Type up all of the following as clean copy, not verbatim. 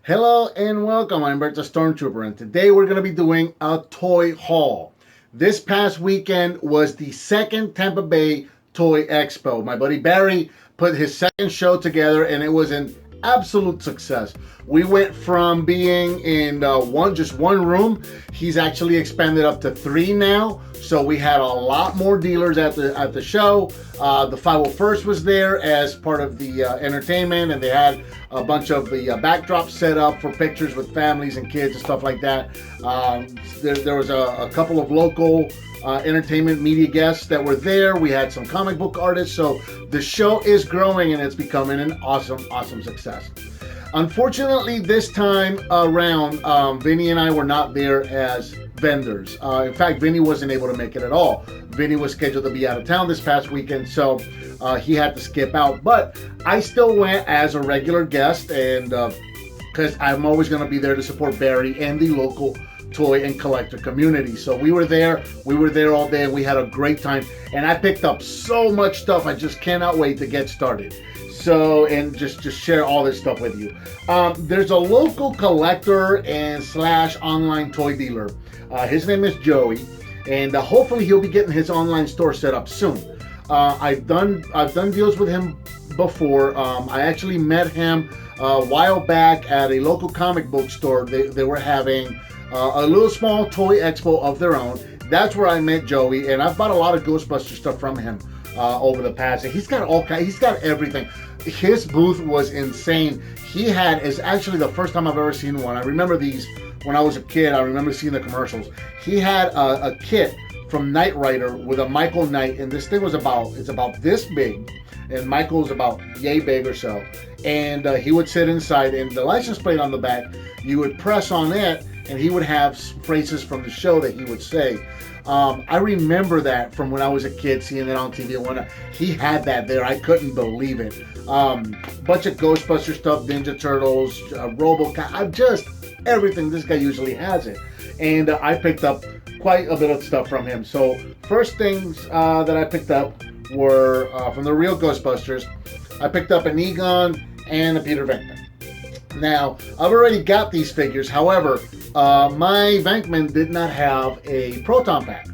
Hello and welcome. I'm Bert the Stormtrooper, and today we're going to be doing a toy haul. This past weekend was the second Tampa Bay Toy Expo. My buddy Barry put his second show together, and it was an absolute success. We went from being in just one room. He's actually expanded up to three now. So we had a lot more dealers at the show. The 501st was there as part of the entertainment, and they had a bunch of the backdrops set up for pictures with families and kids and stuff like that. There was a couple of local entertainment media guests that were there. We had some comic book artists. So the show is growing and it's becoming an awesome success. Unfortunately, this time around, Vinny and I were not there as vendors. In fact, Vinny wasn't able to make it at all. Vinny was scheduled to be out of town this past weekend, so he had to skip out. But I still went as a regular guest, and because I'm always going to be there to support Barry and the local toy and collector community. So we were there all day, and we had a great time. And I picked up so much stuff. I just cannot wait to get started. So, and just share all this stuff with you. There's a local collector and / online toy dealer. His name is Joey, and hopefully he'll be getting his online store set up soon. I've done deals with him before. I actually met him a while back at a local comic book store. They were having a little small toy expo of their own. That's where I met Joey, and I've bought a lot of Ghostbusters stuff from him over the past. He's got he's got everything. His booth was insane. It's actually the first time I've ever seen one. I remember these when I was a kid. I remember seeing the commercials. He had a kit from Knight Rider with a Michael Knight, and this thing was about this big, and Michael's about yay big or so. And he would sit inside, and the license plate on the back, you would press on it, and he would have phrases from the show that he would say. I remember that from when I was a kid, seeing it on TV. When he had that there, I couldn't believe it. Bunch of Ghostbusters stuff, Ninja Turtles, RoboCop, just everything. This guy usually has it. And I picked up quite a bit of stuff from him. So first things that I picked up were from the real Ghostbusters. I picked up an Egon and a Peter Venkman. Now, I've already got these figures. However, my Venkman did not have a proton pack.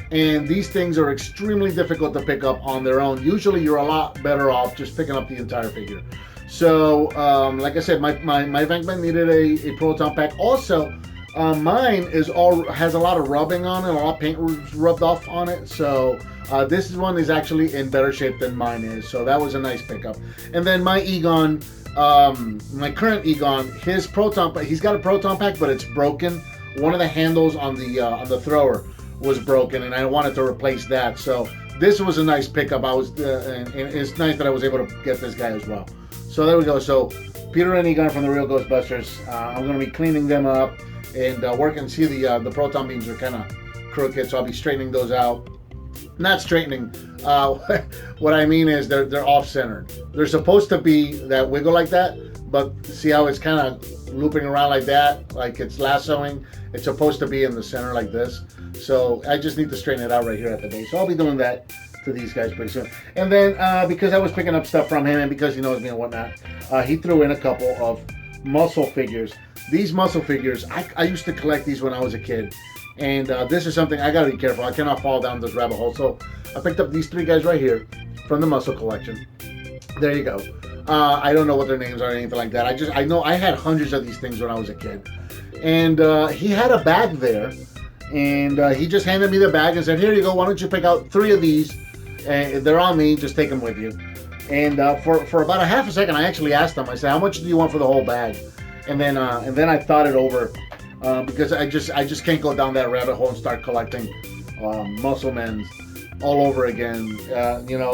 And these things are extremely difficult to pick up on their own. Usually you're a lot better off just picking up the entire figure. So, like I said, my Venkman needed a proton pack. Also, mine has a lot of rubbing on it, a lot of paint rubbed off on it. So this one is actually in better shape than mine is. So that was a nice pickup. And then my Egon, my current Egon, his proton pack, he's got a proton pack, but it's broken. One of the handles on the thrower was broken, and I wanted to replace that. So this was a nice pickup. And it's nice that I was able to get this guy as well. So there we go. So Peter and Egon from the real Ghostbusters. I'm going to be cleaning them up and working. See, the proton beams are kind of crooked, so I'll be straightening those out. Not straightening. What I mean is they're off-centered. They're supposed to be that wiggle like that, but see how it's kind of looping around like that, like it's lassoing. It's supposed to be in the center like this. So I just need to straighten it out right here at the base. So I'll be doing that to these guys pretty soon. And then because I was picking up stuff from him and because he knows me and whatnot, he threw in a couple of M.U.S.C.L.E figures. These M.U.S.C.L.E figures, I used to collect these when I was a kid. And this is something I gotta be careful. I cannot fall down this rabbit hole. So I picked up these three guys right here from the M.U.S.C.L.E collection. There you go. I don't know what their names are or anything like that. I know I had hundreds of these things when I was a kid. And he had a bag there. And he just handed me the bag and said, here you go, why don't you pick out three of these, and they're on me, just take them with you. And for about a half a second, I actually asked him, I said, how much do you want for the whole bag? And then I thought it over, because I just can't go down that rabbit hole and start collecting Muscle Men all over again. You know,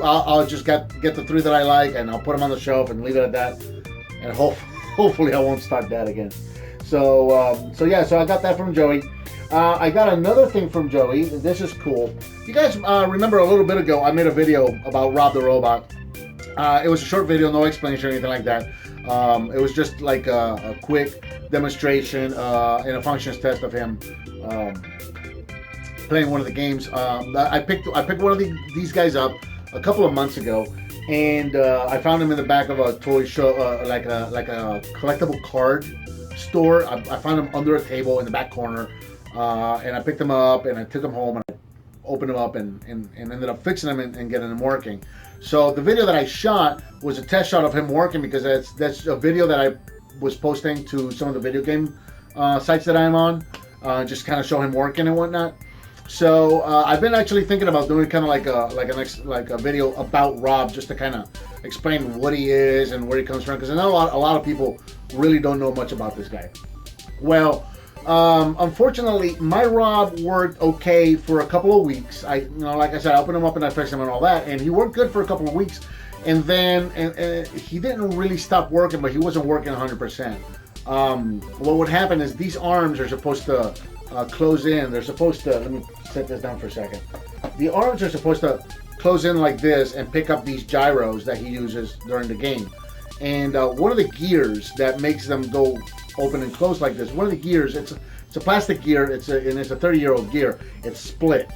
I'll just get the three that I like, and I'll put them on the shelf and leave it at that, and hopefully I won't start that again. So yeah, so I got that from Joey. I got another thing from Joey. This is cool. You guys remember a little bit ago I made a video about Rob the Robot. It was a short video, no explanation or anything like that. It was just like a quick demonstration and a functions test of him playing one of the games. I picked one of these guys up a couple of months ago, and I found them in the back of a toy show, like a collectible card store. I found them under a table in the back corner, and I picked them up and I took them home and I opened them up and ended up fixing them and getting them working. So the video that I shot was a test shot of him working, because that's a video that I was posting to some of the video game sites that I'm on, just kind of show him working and whatnot. So I've been actually thinking about doing kind of like a video about Rob, just to kind of explain what he is and where he comes from, because I know a lot of people really don't know much about this guy. Well, unfortunately, my Rob worked okay for a couple of weeks. Like I said, I opened him up and I fixed him and all that, and he worked good for a couple of weeks. And then he didn't really stop working, but he wasn't working 100%. What would happen is these arms are supposed to close in. They're supposed to, let me set this down for a second. The arms are supposed to close in like this and pick up these gyros that he uses during the game. And one of the gears that makes them go open and close like this, one of the gears, it's a plastic gear, and it's a 30-year-old gear. It's split.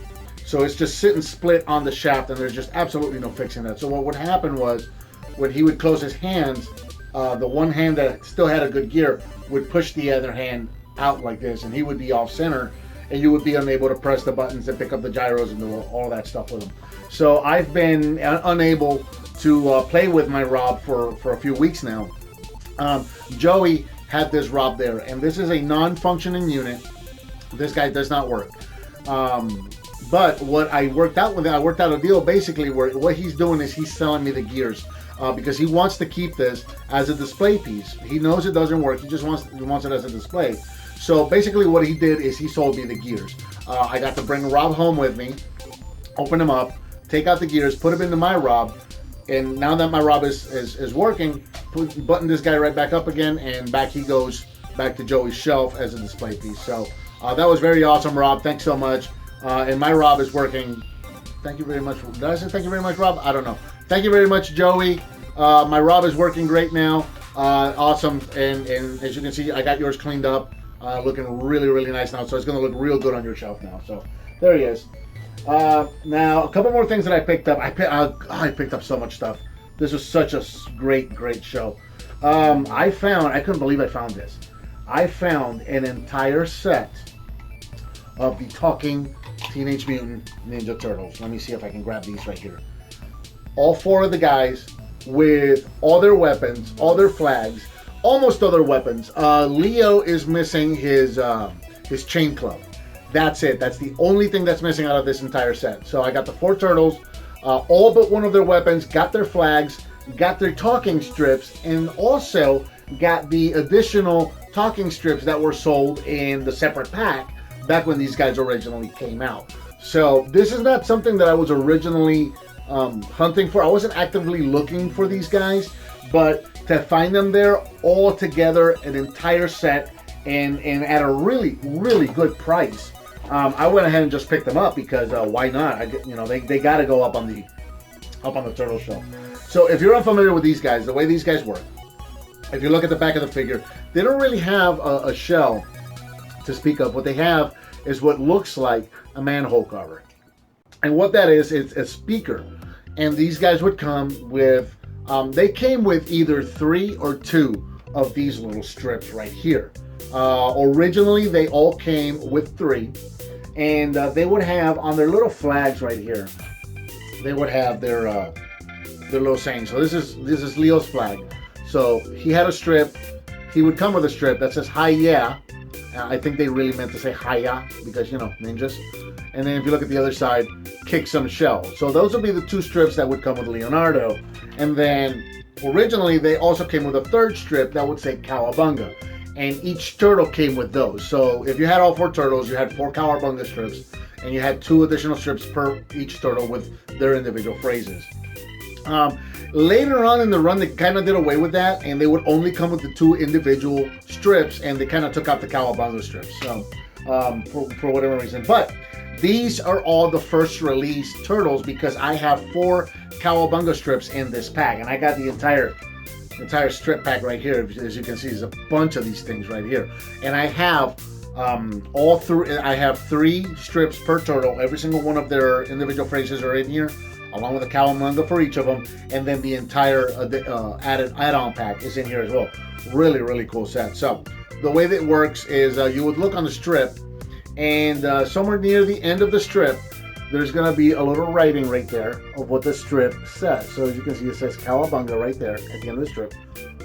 So it's just sitting split on the shaft, and there's just absolutely no fixing that. So what would happen was, when he would close his hands, the one hand that still had a good gear would push the other hand out like this, and he would be off center, and you would be unable to press the buttons and pick up the gyros and do all that stuff with him. So I've been unable to play with my Rob for a few weeks now. Joey had this Rob there, and this is a non-functioning unit. This guy does not work. But what I worked out with it, I worked out a deal basically where what he's doing is he's selling me the gears, because he wants to keep this as a display piece. He knows it doesn't work. He just wants it as a display. So basically what he did is he sold me the gears. I got to bring Rob home with me, open him up, take out the gears, put him into my Rob, and now that my Rob is working, button this guy right back up again, and back he goes back to Joey's shelf as a display piece. So that was very awesome, Rob. Thanks so much. And my Rob is working. Thank you very much. Did I say thank you very much, Rob? I don't know. Thank you very much, Joey. My Rob is working great now. Awesome. And as you can see, I got yours cleaned up. Looking really, really nice now. So it's going to look real good on your shelf now. So there he is. Now, a couple more things that I picked up. I picked up so much stuff. This was such a great, great show. I couldn't believe I found this. I found an entire set of the talking Teenage Mutant Ninja Turtles. Let me see if I can grab these right here. All four of the guys with all their weapons, all their flags, almost all their weapons. Leo is missing his chain club. That's it. That's the only thing that's missing out of this entire set. So I got the four turtles, all but one of their weapons, got their flags, got their talking strips, and also got the additional talking strips that were sold in the separate pack back when these guys originally came out. So this is not something that I was originally hunting for. I wasn't actively looking for these guys, but to find them there all together, an entire set, and at a really, really good price, I went ahead and just picked them up because why not? They got to go up on the turtle shelf. So if you're unfamiliar with these guys, the way these guys work, if you look at the back of the figure, they don't really have a shell to speak of. What they have is what looks like a manhole cover, and what that is, it's a speaker. And these guys would come with, they came with either 3 or 2 of these little strips right here. Originally, they all came with 3, and they would have on their little flags right here, they would have their little saying. So this is Leo's flag. So he had a strip. He would come with a strip that says "Hi yeah." I think they really meant to say "Hiya" because ninjas. And then if you look at the other side, "Kick some shell." So those would be the 2 strips that would come with Leonardo. And then originally they also came with a 3rd strip that would say "Cowabunga." And each turtle came with those. So if you had all 4 turtles, you had 4 Cowabunga strips, and you had 2 additional strips per each turtle with their individual phrases. Later on in the run, they kind of did away with that, and they would only come with the 2 individual strips, and they kind of took out the Cowabunga strips. So for whatever reason, but these are all the first release turtles because I have 4 Cowabunga strips in this pack, and I got the entire strip pack right here. As you can see, there's a bunch of these things right here, and I have I have 3 strips per turtle. Every single one of their individual phrases are in here. along with a cowabunga for each of them, and then the entire add-on pack is in here as well. Really, really cool set. So the way that it works is you would look on the strip, and somewhere near the end of the strip, there's going to be a little writing right there of what the strip says. So as you can see, it says cowabunga right there at the end of the strip,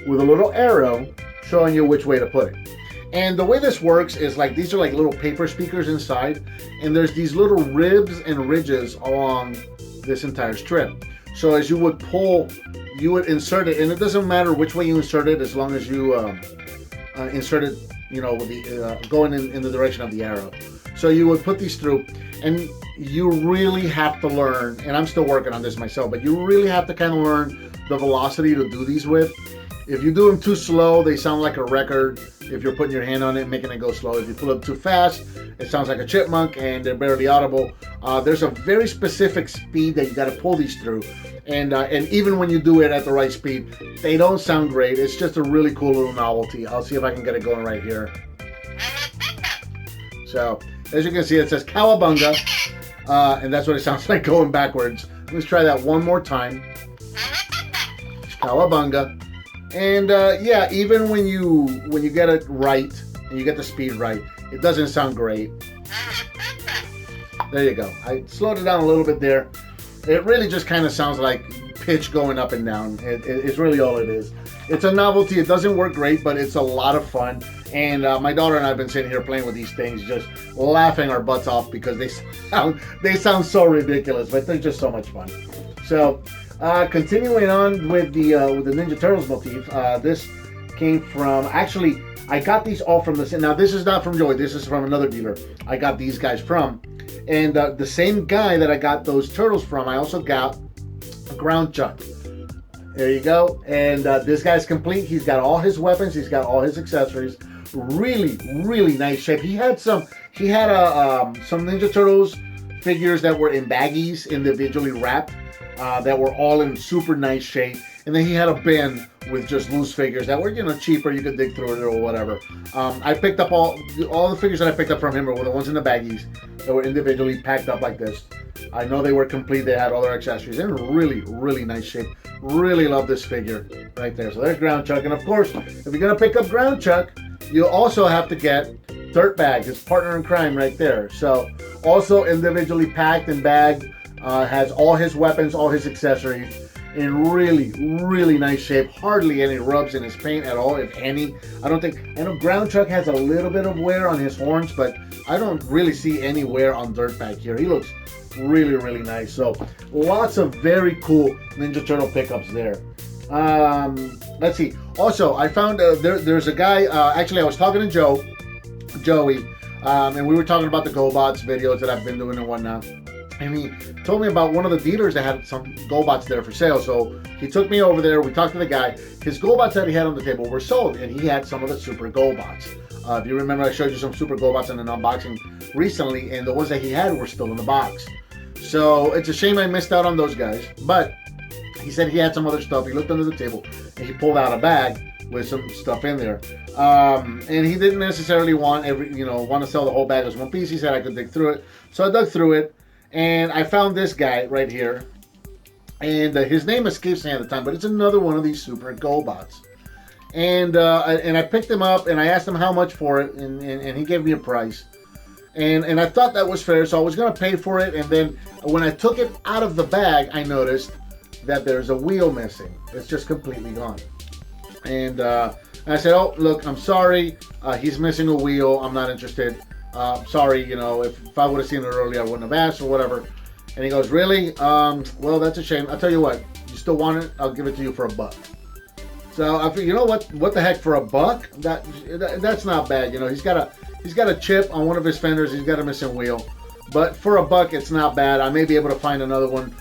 with a little arrow showing you which way to put it. And the way this works is like, these are like little paper speakers inside, and there's these little ribs and ridges along this entire strip. So as you would pull, you would insert it, and it doesn't matter which way you insert it, as long as you insert it, you know, with the going in the direction of the arrow. So you would put these through, and you really have to learn, and I'm still working on this myself, but you really have to kind of learn the velocity to do these with. If you do them too slow, they sound like a record. If you're putting your hand on it, making it go slow. If you pull it too fast, it sounds like a chipmunk, and they're barely audible. There's a very specific speed that you got to pull these through, and even when you do it at the right speed, they don't sound great. It's just a really cool little novelty. I'll see if I can get it going right here. So as you can see, it says cowabunga, and that's what it sounds like going backwards. Let's try that one more time. Cowabunga. And yeah, even when you get it right and you get the speed right, it doesn't sound great. There you go. I slowed it down a little bit there. It really just kind of sounds like pitch going up and down. It's really all it is. It's a novelty. It doesn't work great, but it's a lot of fun. And my daughter and I have been sitting here playing with these things, just laughing our butts off because they sound so ridiculous, but they're just so much fun. So. Continuing on with the Ninja Turtles motif, this came from, actually, I got these all from the, now this is not from Joey, this is from another dealer I got these guys from, and the same guy that I got those turtles from, I also got a ground chuck. There you go, and this guy's complete. He's got all his weapons, he's got all his accessories, really, really nice shape. He had some Ninja Turtles figures that were in baggies, individually wrapped, that were all in super nice shape, and then he had a bin with just loose figures that were, you know, cheaper. You could dig through it or whatever. I picked up all the figures that I picked up from him were the ones in the baggies that were individually packed up like this. I know they were complete. They had all their accessories in really, really nice shape. Really love this figure right there. So there's Ground Chuck, and of course, if you're gonna pick up Ground Chuck, you also have to get Dirtbag, his partner in crime, right there. So also individually packed and bagged. Has all his weapons, all his accessories in really, really nice shape. Hardly any rubs in his paint at all, if any. I know Ground Chuck has a little bit of wear on his horns, but I don't really see any wear on Dirtbag here. He looks really, really nice. So lots of very cool Ninja Turtle pickups there. Let's see. Also, I found there's a guy, actually I was talking to Joey, and we were talking about the Gobots videos that I've been doing and whatnot. And he told me about one of the dealers that had some Gobots there for sale. So he took me over there. We talked to the guy. His Gobots that he had on the table were sold, and he had some of the Super Gobots. If you remember, I showed you some Super Gobots in an unboxing recently, and the ones that he had were still in the box. So it's a shame I missed out on those guys. But he said he had some other stuff. He looked under the table, and he pulled out a bag with some stuff in there. And he didn't necessarily want to sell the whole bag as one piece. He said I could dig through it. So I dug through it. And I found this guy right here, and his name escapes me at the time, but it's another one of these Super Gobots. And I picked him up, and I asked him how much for it, and he gave me a price. And I thought that was fair, so I was going to pay for it. And then when I took it out of the bag, I noticed that there's a wheel missing. It's just completely gone. And I said, oh, look, I'm sorry. He's missing a wheel. I'm not interested. Sorry, if I would have seen it earlier, I wouldn't have asked or whatever. And he goes, really? Well, that's a shame. I'll tell you what, you still want it? I'll give it to you for $1. So I figured, you know what the heck, for $1? That's not bad. He's got a chip on one of his fenders. He's got a missing wheel. But for $1, it's not bad. I may be able to find another one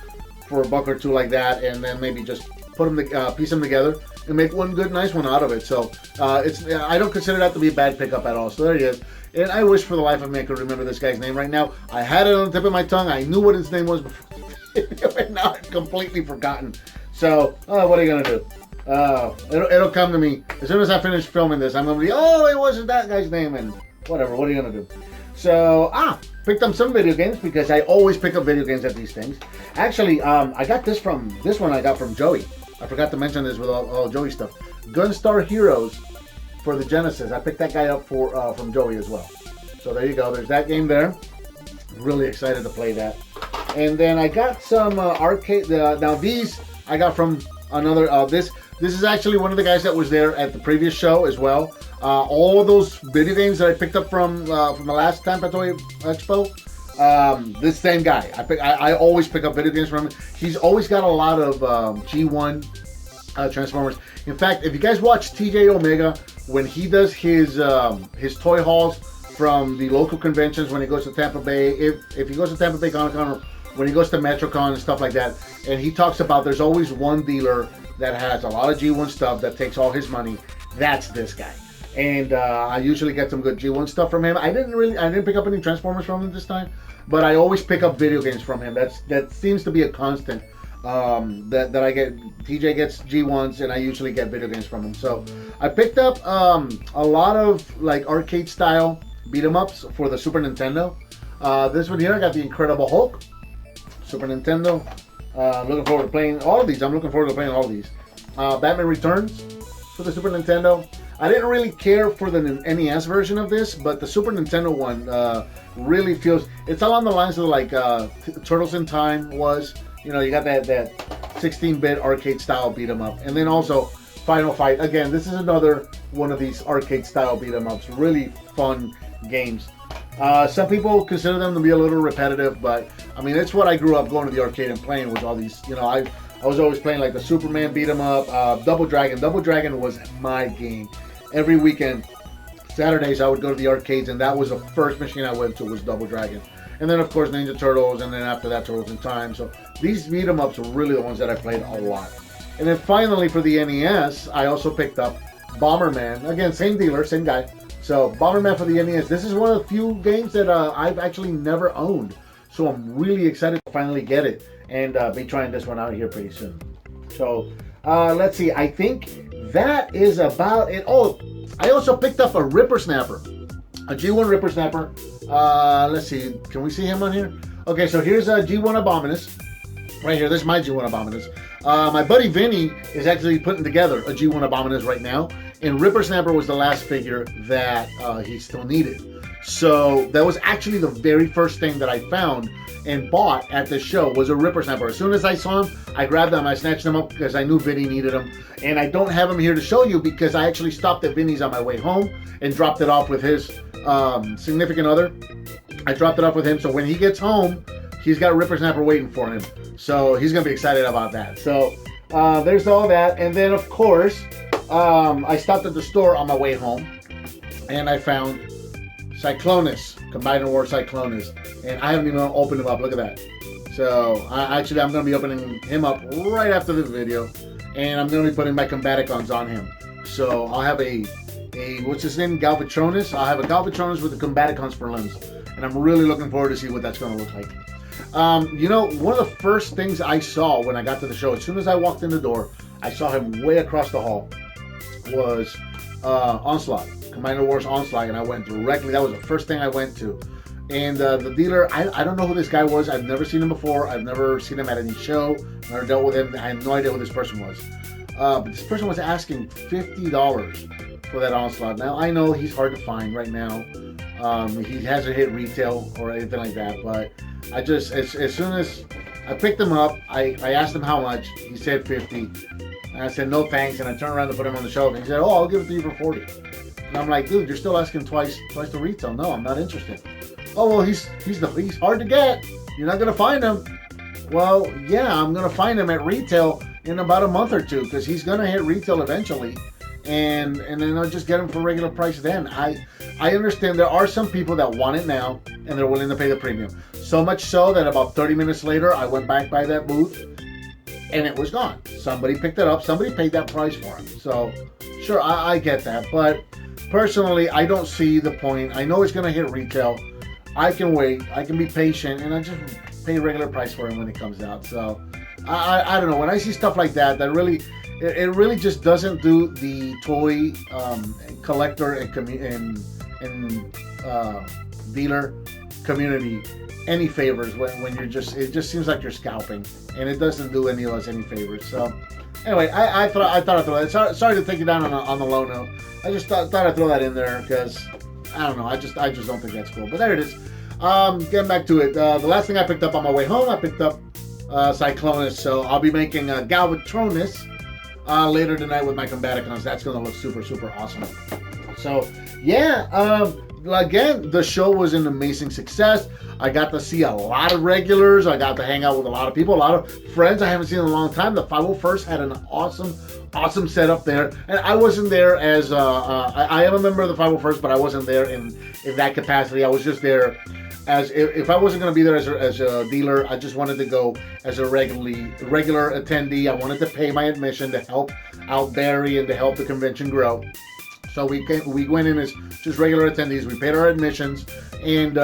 for $1 or $2 like that, and then maybe just put them, piece them together and make one good, nice one out of it. So I don't consider that to be a bad pickup at all. So there he is. And I wish for the life of me I could remember this guy's name right now. I had it on the tip of my tongue. I knew what his name was before, and now I've completely forgotten. So, what are you going to do? It'll come to me. As soon as I finish filming this, I'm going to be, oh, it wasn't that guy's name, and whatever. What are you going to do? So, picked up some video games because I always pick up video games at these things. Actually, I got this one I got from Joey. I forgot to mention this with all Joey stuff. Gunstar Heroes for the Genesis. I picked that guy up from Joey as well. So there you go. There's that game there. Really excited to play that. And then I got some arcade. Now these I got from another. This is actually one of the guys that was there at the previous show as well. All those video games that I picked up from the last Tampa Toy Expo. This same guy. I always pick up video games from him. He's always got a lot of G1 Transformers. In fact, if you guys watch TJ Omega when he does his toy hauls from the local conventions, when he goes to Tampa Bay, if he goes to Tampa Bay Comic-Con, or when he goes to MetroCon and stuff like that, and he talks about there's always one dealer that has a lot of G1 stuff that takes all his money. That's this guy. And I usually get some good G1 stuff from him. I didn't pick up any Transformers from him this time, but I always pick up video games from him. That seems to be a constant. That I get. TJ gets G1s, and I usually get video games from him. So I picked up a lot of like arcade style beat 'em ups for the Super Nintendo. This one here, I got the Incredible Hulk, Super Nintendo. I'm looking forward to playing all of these. Batman Returns for the Super Nintendo. I didn't really care for the NES version of this, but the Super Nintendo one really feels, it's along the lines of like Turtles in Time was. You know, you got that 16-bit arcade style beat 'em up, and then also Final Fight. Again, this is another one of these arcade style beat 'em ups. Really fun games. Some people consider them to be a little repetitive, but I mean, it's what I grew up going to the arcade and playing was all these. You know, I was always playing like the Superman beat 'em up, Double Dragon. Double Dragon was my game. Every weekend, Saturdays, I would go to the arcades, and that was the first machine I went to was Double Dragon. And then, of course, Ninja Turtles, and then after that, Turtles in Time. So these beat 'em ups are really the ones that I played a lot. And then finally, for the NES, I also picked up Bomberman. Again, same dealer, same guy. So Bomberman for the NES. This is one of the few games that I've actually never owned. So I'm really excited to finally get it and be trying this one out here pretty soon. So let's see. I think that is about it. Oh, I also picked up a Ripper Snapper. A G1 Ripper Snapper. Let's see. Can we see him on here? Okay, so here's a G1 Abominus. Right here. This is my G1 Abominus. My buddy Vinny is actually putting together a G1 Abominus right now. And Ripper Snapper was the last figure that he still needed. So that was actually the very first thing that I found and bought at the show was a Ripper Snapper. As soon as I saw him, I grabbed them. I snatched them up because I knew Vinny needed them. And I don't have them here to show you because I actually stopped at Vinny's on my way home and dropped it off with his significant other. I dropped it off with him. So when he gets home, he's got Ripper Snapper waiting for him. So he's going to be excited about that. So there's all that. And then, of course, I stopped at the store on my way home. And I found Cyclonus, Combined War Cyclonus. And I haven't even opened him up. Look at that. So I'm going to be opening him up right after this video. And I'm going to be putting my Combaticons on him. So I'll have a what's his name? Galvatronus. I'll have a Galvatronus with the Combaticons for limbs. And I'm really looking forward to see what that's going to look like. You know, one of the first things I saw when I got to the show, as soon as I walked in the door, I saw him way across the hall, was Onslaught. Combined Wars Onslaught, and I went directly. That was the first thing I went to. And the dealer, I don't know who this guy was. I've never seen him before. I've never seen him at any show. Never dealt with him. I have no idea who this person was. But this person was asking $50 for that Onslaught. Now, I know he's hard to find right now. He hasn't hit retail or anything like that. But I just, as soon as I picked him up, I asked him how much. He said 50. And I said, no thanks. And I turned around to put him on the shelf. And he said, oh, I'll give it to you for 40. And I'm like, dude, you're still asking twice the retail. No, I'm not interested. Oh, well, he's hard to get. You're not going to find him. Well, yeah, I'm going to find him at retail in about a month or two because he's going to hit retail eventually. And then I'll just get him for regular price then. I understand there are some people that want it now and they're willing to pay the premium. So much so that about 30 minutes later, I went back by that booth and it was gone. Somebody picked it up. Somebody paid that price for him. So, sure, I get that. But personally, I don't see the point. I know it's going to hit retail. I can wait. I can be patient. And I just pay regular price for him when it comes out. So, I don't know. When I see stuff like that, it really just doesn't do the toy collector and dealer community any favors when you're just, it just seems like you're scalping, and it doesn't do any of us any favors. So anyway, I thought I'd throw that. Sorry to take you down on the low note. I just thought I'd throw that in there because I don't know. I just don't think that's cool. But there it is. Getting back to it. The last thing I picked up on my way home, I picked up Cyclonus. So I'll be making Galvatronus later tonight with my Combaticons. That's gonna look super, super awesome. So yeah. Again, the show was an amazing success. I got to see a lot of regulars. I got to hang out with a lot of people, a lot of friends I haven't seen in a long time. The 501st had an awesome setup there. And I wasn't there as, I am a member of the 501st, but I wasn't there in that capacity. I was just there as, if I wasn't going to be there as a dealer, I just wanted to go as a regular attendee. I wanted to pay my admission to help out Barry and to help the convention grow. So we went in as just regular attendees. We paid our admissions, and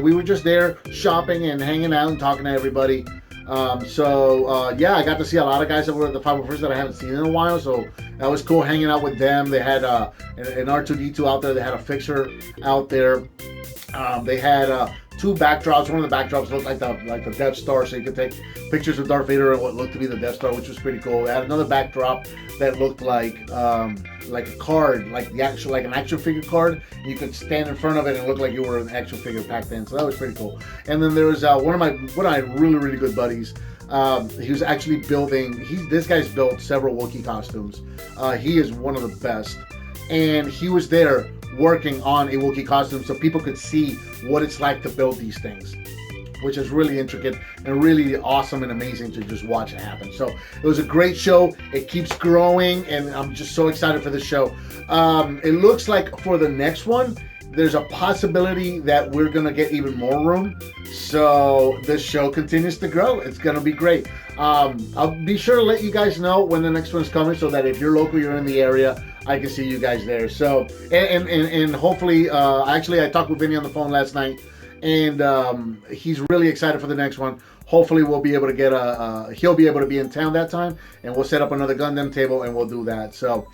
we were just there shopping and hanging out and talking to everybody. Yeah, I got to see a lot of guys that were at the 501st that I haven't seen in a while. So that was cool hanging out with them. They had an R2D2 out there. They had a fixer out there. They had two backdrops. One of the backdrops looked like the Death Star, so you could take pictures of Darth Vader and what looked to be the Death Star, which was pretty cool. They had another backdrop that looked like a card, like an action figure card. You could stand in front of it and look like you were an action figure packed in. So that was pretty cool. And then there was one of my really good buddies. He was actually building. This guy's built several Wookiee costumes. He is one of the best, and he was there working on a Wookiee costume so people could see what it's like to build these things, which is really intricate and really awesome and amazing to just watch it happen. So it was a great show. It keeps growing, and I'm just so excited for this show. It looks like for the next one, there's a possibility that we're gonna get even more room. So this show continues to grow. It's gonna be great. I'll be sure to let you guys know when the next one's coming, so that if you're local, you're in the area, I can see you guys there. So and hopefully, actually, I talked with Vinny on the phone last night, and he's really excited for the next one. Hopefully, we'll be able to get he'll be able to be in town that time, and we'll set up another Gundam table, and we'll do that. So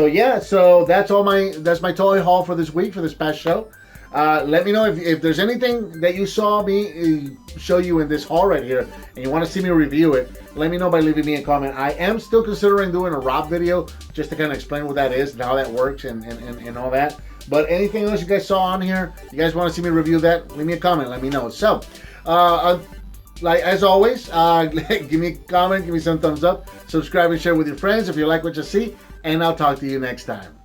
yeah, so that's my toy haul for this week, for this past show. Let me know if there's anything that you saw me show you in this haul right here, and you want to see me review it. Let me know by leaving me a comment. I am still considering doing a R.O.B video just to kind of explain what that is and how that works and all that. But anything else you guys saw on here, you guys want to see me review that, leave me a comment. Let me know. So, like as always, give me a comment, give me some thumbs up, subscribe and share with your friends if you like what you see, and I'll talk to you next time.